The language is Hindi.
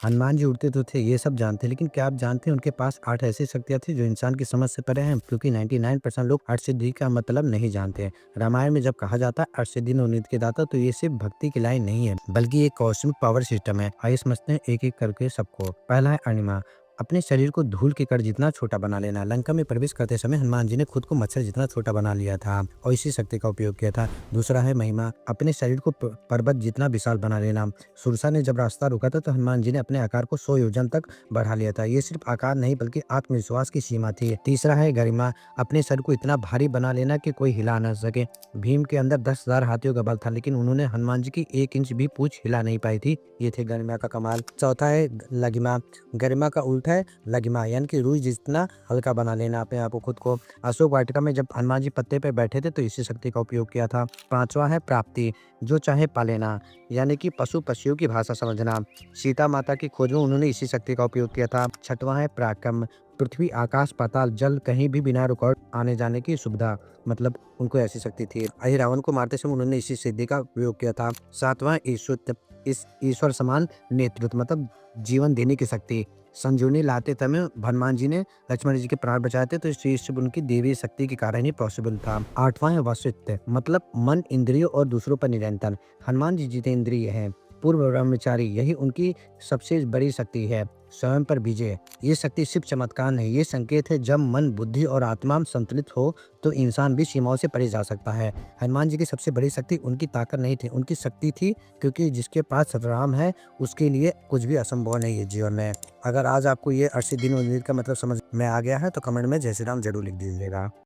हनुमान जी उड़ते तो थे, ये सब जानते हैं, लेकिन क्या आप जानते हैं उनके पास 8 ऐसी शक्तियाँ थी जो इंसान की समझ से परे हैं? क्योंकि 99% लोग अष्टसिद्धि का मतलब नहीं जानते हैं। रामायण में जब कहा जाता है अष्टसिद्धि नवनीत के दाता, तो ये सिर्फ भक्ति की लाइन नहीं है, बल्कि एक कॉस्मिक पावर सिस्टम है। आइए समझते हैं एक-एक करके सबको। पहला है अणिमा, अपने शरीर को धूल के कण जितना छोटा बना लेना। लंका में प्रवेश करते समय हनुमान जी ने खुद को मच्छर जितना छोटा बना लिया था और इसी शक्ति का उपयोग किया था। दूसरा है महिमा, अपने शरीर को पर्वत जितना विशाल बना लेना। सुरसा ने जब रास्ता रोका था तो हनुमान जी ने अपने आकार को 100 योजन तक बढ़ा लिया था। ये सिर्फ आकार नहीं बल्कि आत्मविश्वास की सीमा थी। तीसरा है गरिमा, अपने सर को इतना भारी बना लेना कि कोई हिला ना सके। भीम के अंदर 10,000 हाथियों का बल था, लेकिन उन्होंने हनुमान जी की 1 इंच भी पूंछ हिला नहीं पाई थी। ये थे गरिमा का कमाल। चौथा है लगिमा, गरिमा का उल्टा है लगिमा, यानी कि रुई जितना हल्का बना लेना अपने आप को, खुद को। अशोक वाटिका में जब हनुमान जी पत्ते पे बैठे थे तो इसी शक्ति का उपयोग किया था। पांचवा है प्राप्ति, जो चाहे पा लेना, यानी कि पशु पक्षियों की भाषा समझना। सीता माता की खोज में उन्होंने इसी शक्ति का उपयोग किया था। छठवां है पराक्रम, पृथ्वी आकाश पाताल जल कहीं भी बिना रुकावट आने जाने की सुविधा, मतलब उनको ऐसी शक्ति थी। अहि रावण को मारते समय उन्होंने इसी सिद्धि का उपयोग किया था। सातवां ईश्वर, इस ईश्वर समान नेतृत्व, मतलब जीवन देने की शक्ति। संजीवनी लाते समय हनुमान जी ने लक्ष्मण जी के प्राण बचाए थे, तो इस चीज से उनकी देवी शक्ति के कारण ही पॉसिबल था। आठवां है वशिष्ठ, मतलब मन इंद्रियों और दूसरों पर नियंत्रण। हनुमान जी जितेंद्रिय हैं, पूर्व ब्रह्मचारी, यही उनकी सबसे बड़ी शक्ति है। स्वयं पर विजय, ये शक्ति सिर्फ चमत्कार नहीं, ये संकेत है जब मन बुद्धि और आत्मा संतुलित हो तो इंसान भी सीमाओं से परे जा सकता है। हनुमान जी की सबसे बड़ी शक्ति उनकी ताकत नहीं थी, उनकी शक्ति थी, क्योंकि जिसके पास राम है उसके लिए कुछ भी असंभव नहीं है जीवन में। अगर आज आपको ये 80 दिन उम्मीद का मतलब समझ में आ गया है तो कमेंट में जय श्री राम जरूर लिख दीजिएगा।